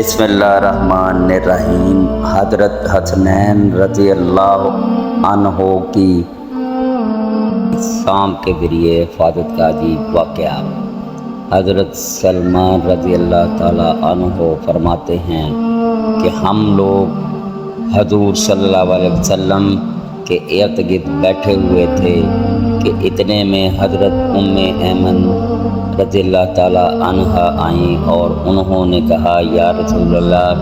بسم اللہ الرحمن الرحیم۔ حضرت حسنین رضی اللہ عنہ کی سام کے ذریعے حفاظت کا عجیب واقعہ۔ حضرت سلمان رضی اللہ تعالیٰ عنہ فرماتے ہیں کہ ہم لوگ حضور صلی اللہ علیہ وسلم کے ارد گرد بیٹھے ہوئے تھے کہ اتنے میں حضرت ام ایمن رضی اللہ تعالیٰ عنہا آئیں اور انہوں نے کہا یا رسول اللہ،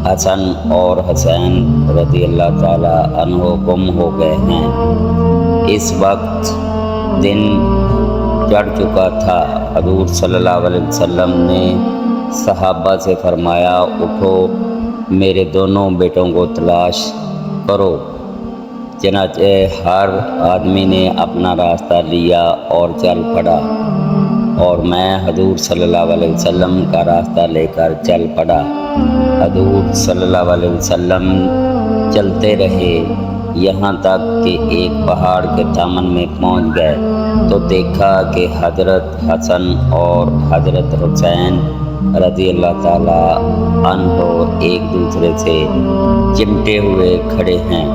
حسن اور حسین رضی اللہ تعالیٰ عنہ گم ہو گئے ہیں۔ اس وقت دن چڑھ چکا تھا۔ حضور صلی اللہ علیہ وسلم نے صحابہ سے فرمایا اٹھو، میرے دونوں بیٹوں کو تلاش کرو۔ چنانچہ ہر آدمی نے اپنا راستہ لیا اور چل پڑا، اور میں حضور صلی اللہ علیہ وسلم کا راستہ لے کر چل پڑا۔ حضور صلی اللہ علیہ وسلم چلتے رہے یہاں تک کہ ایک پہاڑ کے دامن میں پہنچ گئے تو دیکھا کہ حضرت حسن اور حضرت حسین رضی اللہ تعالیٰ عنہ ایک دوسرے سے چمٹے ہوئے کھڑے ہیں،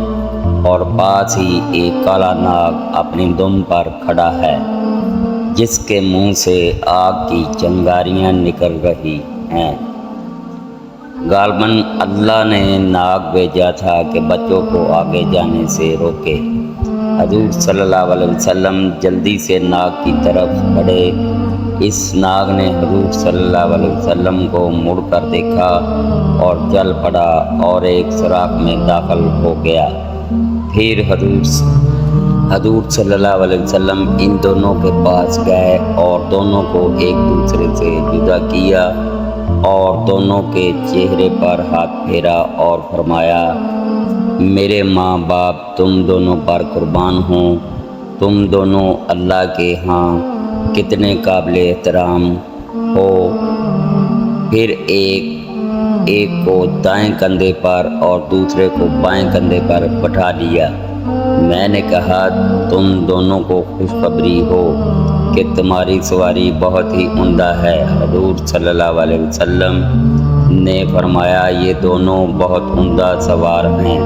اور پاس ہی ایک کالا ناگ اپنی دم پر کھڑا ہے جس کے منہ سے آگ کی چنگاریاں نکل رہی ہیں۔ غالباً اللہ نے ناگ بھیجا تھا کہ بچوں کو آگے جانے سے روکے۔ حضور صلی اللہ علیہ وسلم جلدی سے ناگ کی طرف بڑھے۔ اس ناگ نے حضور صلی اللہ علیہ وسلم کو مڑ کر دیکھا اور چل پڑا اور ایک سوراخ میں داخل ہو گیا۔ پھر حضور صلی اللہ علیہ وسلم ان دونوں کے پاس گئے اور دونوں کو ایک دوسرے سے جدا کیا اور دونوں کے چہرے پر ہاتھ پھیرا اور فرمایا میرے ماں باپ تم دونوں پر قربان ہوں، تم دونوں اللہ کے ہاں کتنے قابل احترام ہو۔ پھر ایک کو دائیں کندھے پر اور دوسرے کو بائیں کندھے پر بٹھا لیا۔ میں نے کہا تم دونوں کو خوشخبری ہو کہ تمہاری سواری بہت ہی عمدہ ہے۔ حضور صلی اللہ علیہ وسلم نے فرمایا یہ دونوں بہت عمدہ سوار ہیں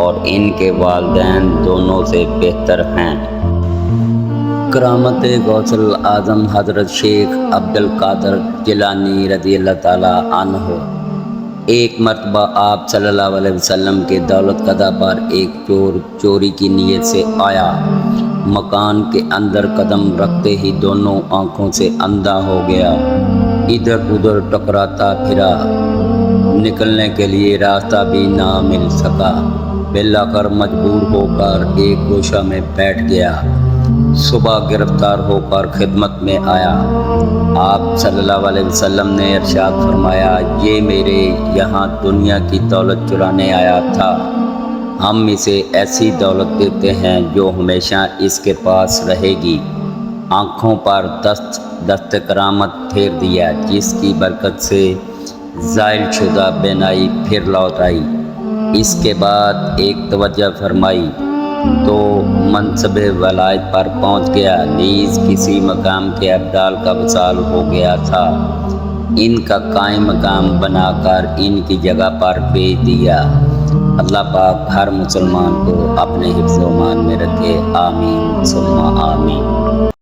اور ان کے والدین دونوں سے بہتر ہیں۔ کرامت غوث الاعظم حضرت شیخ عبد القادر جیلانی رضی اللہ تعالیٰ عنہ۔ ایک مرتبہ آپ صلی اللہ علیہ وسلم کے دولت قضا پر ایک چور چوری کی نیت سے آیا۔ مکان کے اندر قدم رکھتے ہی دونوں آنکھوں سے اندھا ہو گیا، ادھر ادھر ٹکراتا پھرا، نکلنے کے لیے راستہ بھی نہ مل سکا۔ بالآخر مجبور ہو کر ایک گوشہ میں بیٹھ گیا۔ صبح گرفتار ہو کر خدمت میں آیا۔ آپ صلی اللہ علیہ وسلم نے ارشاد فرمایا یہ میرے یہاں دنیا کی دولت چرانے آیا تھا، ہم اسے ایسی دولت دیتے ہیں جو ہمیشہ اس کے پاس رہے گی۔ آنکھوں پر دست کرامت پھیر دیا جس کی برکت سے زائل شدہ بینائی پھر لوٹ آئی۔ اس کے بعد ایک توجہ فرمائی تو منصب ولایت پر پہنچ گیا، نیز کسی مقام کے ابدال کا وصال ہو گیا تھا۔ ان کا قائم مقام بنا کر ان کی جگہ پر بھیج دیا۔ اللہ پاک ہر مسلمان کو اپنے حفظ و امان میں رکھے، آمین ثم آمین۔